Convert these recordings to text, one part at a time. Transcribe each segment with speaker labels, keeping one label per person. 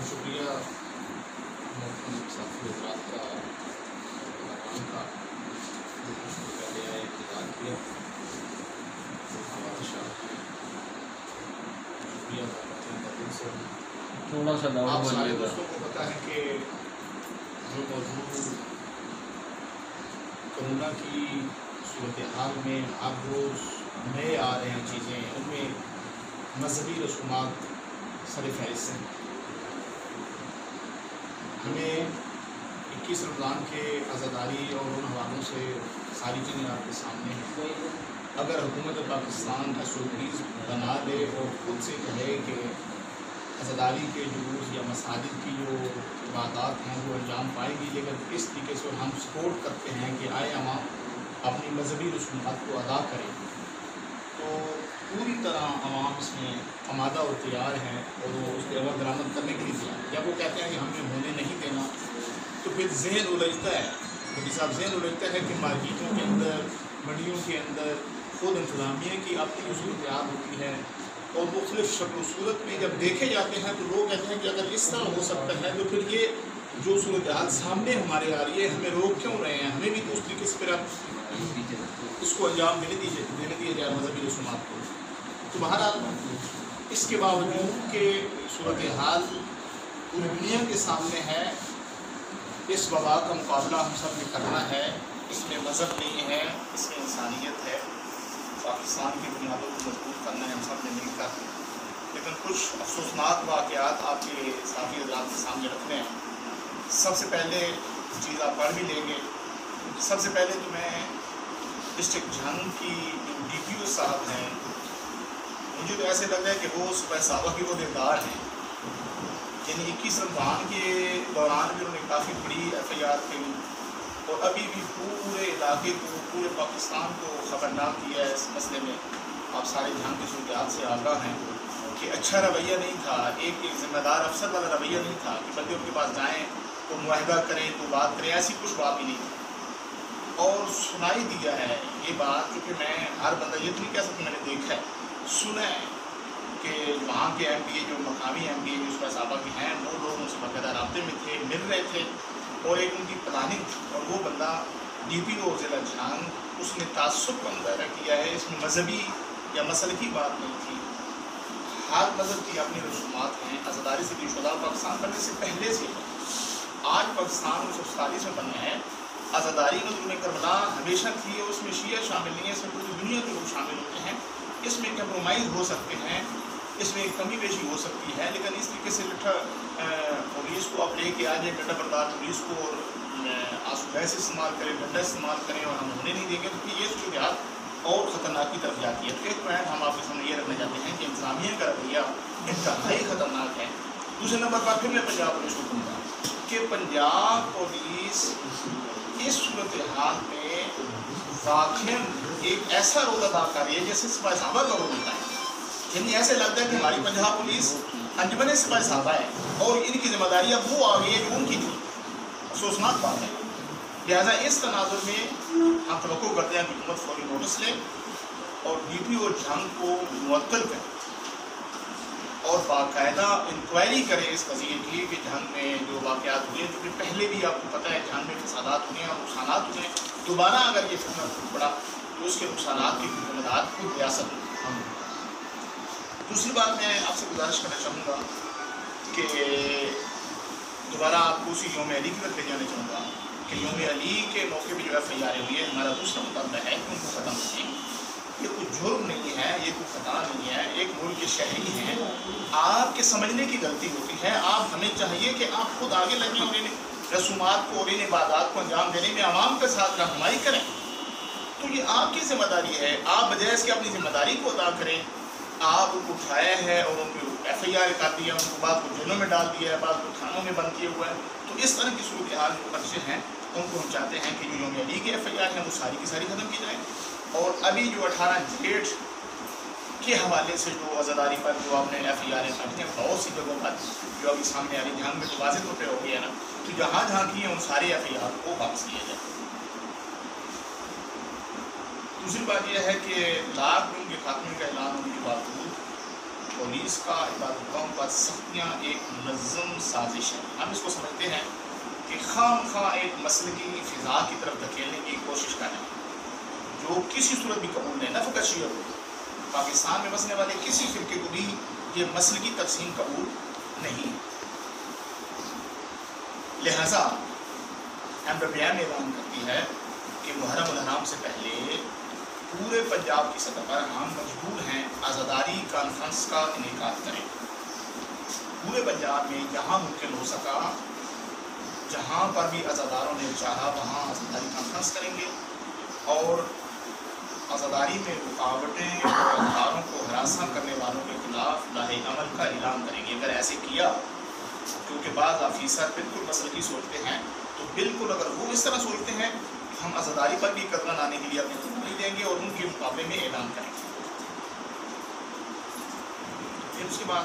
Speaker 1: شکریہ محترم صافی حضرات کا علماء کا پہلے آئے انتظار کیا ہمارے شاہ شکریہ کرتے ہیں دل سے
Speaker 2: تھوڑا سا لاؤڈ
Speaker 1: آپ سارے
Speaker 2: بولیے گا.
Speaker 1: دوستوں کو پتہ ہے کہ جو موضوع کورونا کی صورتحال میں ہر روز نئے آ رہے ہیں چیزیں، ان میں مذہبی رسومات سر فہرست ہیں. ہمیں 21 رمضان کے عزاداری اور ان حوالوں سے ساری چیزیں آپ کے سامنے ہیں. اگر حکومت پاکستان SOPs بنا لے اور خود سے کہے کہ عزاداری کے جلوس یا مساجد کی جو عبادات ہیں وہ انجام پائے گی، لیکن اس طریقے سے ہم سپورٹ کرتے ہیں کہ آئے عوام اپنی مذہبی رسومات کو ادا کریں، تو پوری طرح عوام اس میں آمادہ اور تیار ہیں اور وہ اس پہ عمل درآمد کرنے کے لیے تیار. جب وہ کہتے ہیں کہ ہم نے ہونے نہیں دینا تو پھر ذہن الجھتا ہے. صاحب ذہن الجھتا ہے کہ مارکیٹوں کے اندر، منڈیوں کے اندر خود انتظامیہ کی اپنی اصول تیار ہوتی ہے اور مختلف شکل و صورت میں جب دیکھے جاتے ہیں تو لوگ کہتے ہیں کہ اگر اس طرح ہو سکتا ہے تو پھر یہ جو صورتحال سامنے ہمارے آ رہی ہے ہمیں روک کیوں رہے ہیں، ہمیں بھی تو اس طریقے سے پھر اس کو انجام دینے دیے جائے مذہبی رسومات کو. تو بہرحال اس کے باوجود کہ صورتحال پوری دنیا کے سامنے ہے، اس وبا کا مقابلہ ہم سب نے کرنا ہے. اس میں مذہب نہیں ہے، اس میں انسانیت ہے. پاکستان کی بنیادوں کو مضبوط کرنا ہے ہم سب نے مل کر. لیکن کچھ افسوسناک واقعات آپ کے صافی حضرات کے سامنے رکھنے ہیں. سب سے پہلے چیز آپ پڑھ بھی لیں گے. سب سے پہلے تو میں ڈسٹرکٹ جھنگ کی جو DPO صاحب ہیں، مجھے تو ایسے لگ رہا ہے کہ وہ صبح صحابہ کی وہ دیندار ہیں. یعنی 21 رمضان کے دوران بھی انہوں نے کافی بڑی FIR کری اور ابھی بھی پورے علاقے کو، پورے پاکستان کو خبردار کیا ہے اس مسئلے میں. آپ سارے جھنگ کی صورتحال سے آگاہ ہیں کہ اچھا رویہ نہیں تھا، ایک ذمہ دار افسر والا رویہ نہیں تھا کہ بندے ان کے پاس جائیں تو معاہدہ کریں تو بات کریں، ایسی کچھ بات ہی نہیں تھی. اور سنائی دیا ہے یہ بات، کیونکہ میں ہر بندہ یہ تو نہیں کہہ سکتا میں نے دیکھا ہے، سنا ہے کہ وہاں کے MPA جو مقامی MPA جو اس صحابہ کے ہیں وہ لوگ ان سے باقاعدہ رابطے میں تھے، مل رہے تھے اور ایک ان کی پلاننگ تھی. اور وہ بندہ DPO ضلع جھنگ، اس نے تعصب کا مظاہرہ کیا ہے. اس میں مذہبی یا مسلکی بات نہیں تھی. ہر مذہب کی اپنی رسومات ہیں. عزاداری سے بھی شدہ پاکستان بننے سے پہلے سے آج پاکستان 1947 میں بنا ہے. عزاداری میں کربلا ہمیشہ تھی اور اس میں شیعہ شامل نہیں ہے، اس میں پوری دنیا کے لوگ شامل ہوتے ہیں. اس میں کمپرومائز ہو سکتے ہیں، اس میں کمی بیشی ہو سکتی ہے، لیکن اس طریقے سے لٹھا پولیس کو آپ لے کے آ جائیں، ڈنڈا بردار پولیس کو اور آنسو گیس استعمال کریں، ڈنڈا استعمال کریں اور ہم ہونے نہیں دیں گے، تو پھر یہ صورتحال اور خطرناک کی طرف جاتی ہے. تو ایک پوائنٹ ہم آپ کے سامنے یہ رکھنا چاہتے ہیں کہ انتظامیہ کا رویہ انتہائی خطرناک ہے. دوسرے نمبر پر پھر میں پنجاب پولیس کو کہوں گا کہ پنجاب پولیس اس صورتحال میں واقعاً ایک ایسا رول ادا کر رہی ہے جیسے سپاہی صحابہ کا رول ہوتا ہے. یعنی ایسے لگتا ہے کہ ہماری پنجاب پولیس انجمن سپاہی صحابہ ہے اور ان کی ذمہ داری اب وہ آ گئی ہے جو ان کی تھی. افسوسناک بات ہے. لہٰذا اس تناظر میں ہم توقع کرتے ہیں کہ حکومت فوری نوٹس لے اور DPO جھنگ کو معطل کرے اور باقاعدہ انکوائری کرے اس قضیے کی کہ جھنگ میں جو واقعات ہوئے ہیں، کیونکہ پہلے بھی آپ کو پتہ ہے جھنگ میں فسادات ہوئے ہیں اور نقصانات ہوئے ہیں. دوبارہ اگر یہ فتنہ پڑا تو اس کے نقصانات کی ذمہ دار خود ریاست ہے. دوسری بات میں آپ سے گزارش کرنا چاہوں گا کہ دوبارہ آپ کو اسی یوم علی کی طرف لے جانا چاہوں گا کہ یوم علی کے موقع پہ جو FIR ہوئی ہے، ہمارا دوسرا مطالبہ ہے کہ ان کو ختم کریں. یہ کوئی جرم نہیں ہے، یہ کوئی خطا نہیں ہے. ایک ملک کے شہری ہیں، آپ کے سمجھنے کی غلطی ہوتی ہے. آپ ہمیں چاہیے کہ آپ خود آگے لگیں اور ان رسومات کو اور ان عبادات کو انجام دینے میں عوام کے ساتھ رہنمائی کریں. تو یہ آپ کی ذمہ داری ہے. آپ بجائے اس کے اپنی ذمہ داری کو ادا کریں. آپ ان کو اٹھایا ہے اور ان کو FIR کر دیا، ان کو بعد کو جیلوں میں ڈال دیا ہے، بعد کو تھانوں میں بند کیا ہوا ہے. تو اس طرح کی صورتحال جو خدشے ہیں ان کو ہم چاہتے ہیں کہ جو یوم علی کی FIR ہیں وہ ساری کی ساری ختم کی جائیں. اور ابھی جو 18 جیٹھ کے حوالے سے جو عزاداری پر جو آپ نے FIR کھڑی ہیں بہت سی جگہوں پر جو ابھی سامنے آ رہی جھنگ میں تو واضح طور پہ ہو گیا نا، تو جہاں جہاں کی ہیں ان سارے FIR کو واپس کیا جائے. دوسری بات یہ ہے کہ لاک ڈاؤن کے خاتمے کا اعلان ہونے کے باوجود پولیس کا عبادت گاہوں پر سختیاں ایک منظم سازش ہے. ہم اس کو سمجھتے ہیں کہ خام خواہ ایک مسلکی فضا کی طرف دھکیلنے کی کوشش کریں جو کسی صورت بھی قبول نہیں. نہ فقط شیعہ کو، پاکستان میں بسنے والے کسی فرقے کو بھی یہ مسلکی تقسیم قبول نہیں. لہذا MWM اعلان کرتی ہے کہ محرم الحرام سے پہلے پورے پنجاب کی سطح پر ہم مجبور ہیں عزاداری کانفرنس کا انعقاد کریں. پورے پنجاب میں جہاں ممکن ہو سکا، جہاں پر بھی عزاداروں نے چاہا وہاں عزاداری کانفرنس کریں گے اور عزاداری میں رکاوٹیں اور عزاداروں کو ہراساں کرنے والوں کے خلاف لاہے عمل کا اعلان کریں گے. اگر ایسے کیا، کیونکہ بعض آفیسر بالکل مسلکی سوچتے ہیں، تو بالکل اگر وہ اس طرح سوچتے ہیں تو ہم عزاداری پر بھی قدغن آنے کے لیے اپنی قبولی دیں گے اور ان کے مقابلے میں اعلان کریں گے. پھر اس کے بعد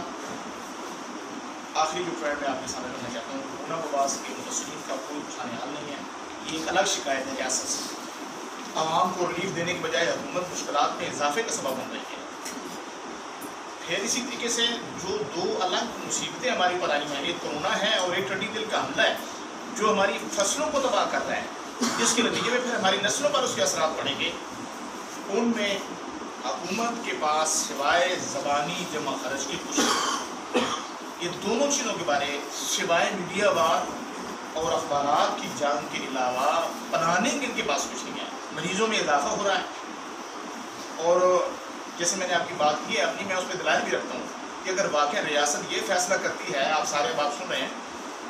Speaker 1: آخری جو پوائنٹ میں آپ کے سامنے رکھنا چاہتا ہوں، کورونا وبا کے متاثرین کا کوئی پچھانے حل نہیں ہے. یہ ایک الگ شکایت ہے ریاست سے. عوام کو ریلیف دینے کے بجائے حکومت مشکلات میں اضافے کا سبب بن رہی ہے. پھر اسی طریقے سے جو دو الگ مصیبتیں ہماری پر آئی ہیں، ایک کورونا ہے اور ایک ٹڈی دل کا حملہ ہے جو ہماری فصلوں کو تباہ کر رہا ہے، جس کے نتیجے میں پھر ہماری نسلوں پر اس کے اثرات پڑیں گے. ان میں حکومت کے پاس سوائے زبانی جمع خرچ کی کچھ، یہ دونوں چیزوں کے بارے سوائے میڈیا وار اور اخبارات کی جان کے علاوہ بنانے کے ان کے پاس کچھ نہیں ہے. مریضوں میں اضافہ ہو رہا ہے اور جیسے میں نے آپ کی بات کی ہے اپنی، میں اس پہ دلائل بھی رکھتا ہوں کہ اگر واقعہ ریاست یہ فیصلہ کرتی ہے، آپ سارے بات سن رہے ہیں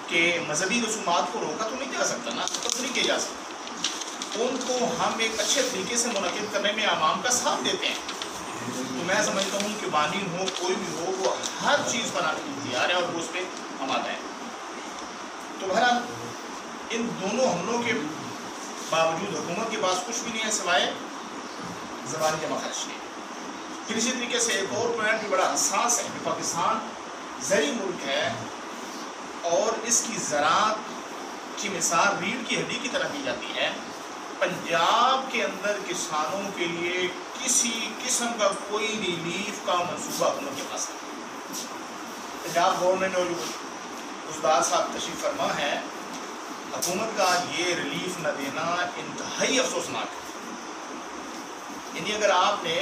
Speaker 1: کہ مذہبی رسومات کو روکا تو نہیں جا سکتا، نا قتل نہیں کیا جا سکتا، ان کو ہم ایک اچھے طریقے سے منعقد کرنے میں عوام کا ساتھ دیتے ہیں. تو میں سمجھتا ہوں کہ بانی ہو کوئی بھی ہو، وہ ہر چیز بنانے کے تیار ہے اور وہ اس پہ آمادہ ہے. تو بہرحال ان دونوں حملوں کے باوجود حکومت کے پاس کچھ بھی نہیں ہے سوائے زبانی جمع خرچ کے. پھر اسی طریقے سے ایک اور پوائنٹ بھی بڑا حساس ہے کہ پاکستان زرعی ملک ہے اور اس کی زراعت کی مثال ریڑھ کی ہڈی کی طرح دی جاتی ہے. پنجاب کے اندر کسانوں کے لیے کسی قسم کا کوئی ریلیف کا منصوبہ حکومت کے پاس نہیں. پنجاب گورنمنٹ اور گزدار صاحب تشریف فرما ہے، حکومت کا یہ ریلیف نہ دینا انتہائی افسوسناک ہے. یعنی اگر آپ نے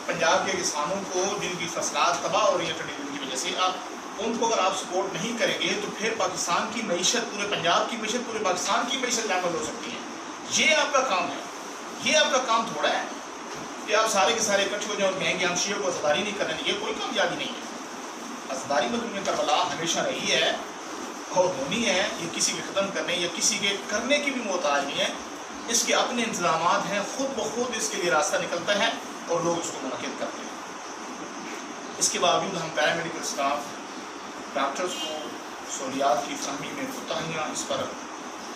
Speaker 1: پنجاب کے کسانوں کو جن کی فصلات تباہ ہو رہی ہیں ٹڈی دل کی وجہ سے، آپ ان کو اگر آپ سپورٹ نہیں کریں گے تو پھر پاکستان کی معیشت، پورے پنجاب کی معیشت، پورے پاکستان کی معیشت جامد ہو سکتی ہے. یہ آپ کا کام ہے. یہ آپ کا کام تھوڑا ہے کہ آپ سارے کے سارے اکٹھے ہو جائیں اور کہیں کہ ہم شیعہ کو عزاداری نہیں کرنے. یہ کوئی کامیابی نہیں ہے. عزاداری مظلوم کربلا ہمیشہ رہی ہے اور ہونی ہے. یہ کسی کے ختم کرنے یا کسی کے کرنے کی بھی محتاج نہیں ہے. اس کے اپنے انتظامات ہیں، خود بخود اس کے لیے راستہ نکلتا ہے اور لوگ اس کو منعقد کرتے ہیں. اس کے باوجود ہم پیرامیڈیکل اسٹاف، ڈاکٹرز کو سہولیات کی فراہمی میں کوتاہیاں، اس پر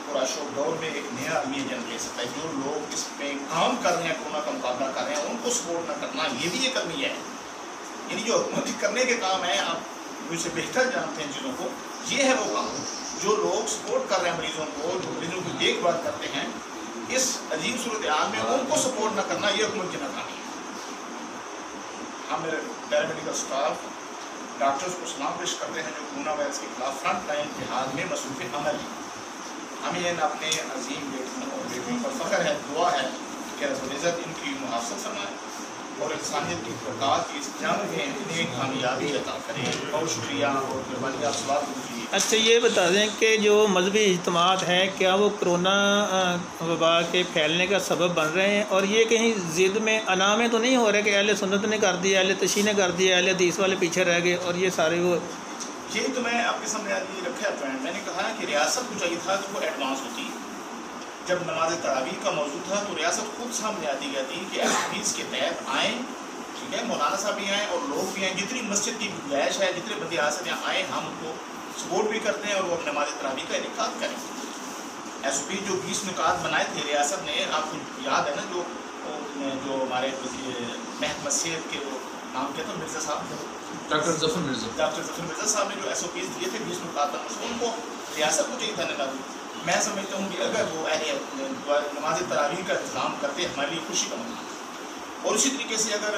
Speaker 1: اور اشوک دور میں ایک نیا عالمی ایجنٹ لے سکتا ہے. جو لوگ اس میں کام کر رہے ہیں، کورونا کا مقابلہ کر رہے ہیں، ان کو سپورٹ نہ کرنا یہ بھی ایک عالمی ہے. یعنی جو حکومت کرنے کے کام ہیں، آپ مجھ سے بہتر جانتے ہیں چیزوں کو، یہ ہے وہ کام جو لوگ سپورٹ کر رہے ہیں مریضوں کو، جو مریضوں کی دیکھ بھال کرتے ہیں. اس عجیب صورتحال میں ان کو سپورٹ نہ کرنا یہ حکومت کی ناکامی ہے. ہم میرے پیرامیڈیکل اسٹاف ڈاکٹرز کو سلام پیش کرتے ہیں جو کورونا وائرس کے خلاف فرنٹ لائن جہاد میں مصروف عمل ہیں. ہمیں اپنے عظیم بیٹوں اور بیٹیوں پر فخر ہے، دعا ہے کہ رب العزت ان کی محافظت فرمائے اور انسانیت کی برکات کی اس جنگ میں انہیں کامیابی عطا کرے. بہت شکریہ اور مہربانی. آپ سوال پوچھیے.
Speaker 2: اچھا، یہ بتا دیں کہ جو مذہبی اجتماعات ہیں کیا وہ کرونا وبا کے پھیلنے کا سبب بن رہے ہیں؟ اور یہ کہیں ضد میں انامے تو نہیں ہو رہے کہ اہل سنت نے کر دیا، اہل تشیع نے کر دیا، اہل حدیث والے پیچھے رہ گئے اور یہ سارے وہ؟
Speaker 1: یہی تو میں آپ کے سامنے رکھا ہے پوائنٹ. میں نے کہا کہ ریاست کو چاہیے تھا کہ وہ ایڈوانس ہوتی. جب نماز تراویح کا موضوع تھا تو ریاست خود سامنے آتی گئی تھی کہ ایس کے تحت آئیں، ٹھیک ہے، مولانا صاحب بھی آئیں اور لوگ بھی آئیں، جتنی مسجد کی گنجائش ہے، جتنے بندے آ سکتے ہیں آئیں، ہم ان کو سپورٹ بھی کرتے ہیں اور وہ نماز تراویح کا انعقاد کریں. ایس او پی جو 20 نکات بنائے تھے ریاست نے، آپ کو یاد ہے نا، جو ہمارے محکمہ صحت کے وہ نام کیا تھا، مرزا صاحب، ڈاکٹر ظفر مرزا صاحب نے جو ایس او پیز دیے تھے 20 نکات ان کو ریاست کو چاہیے تھا نکال. میں سمجھتا ہوں کہ اگر وہ نماز تراویح کا انتظام کرتے ہمارے لیے خوشی کا مقام. اور اسی طریقے سے اگر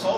Speaker 1: 100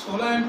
Speaker 3: 16 MP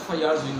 Speaker 4: FIR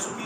Speaker 1: SOP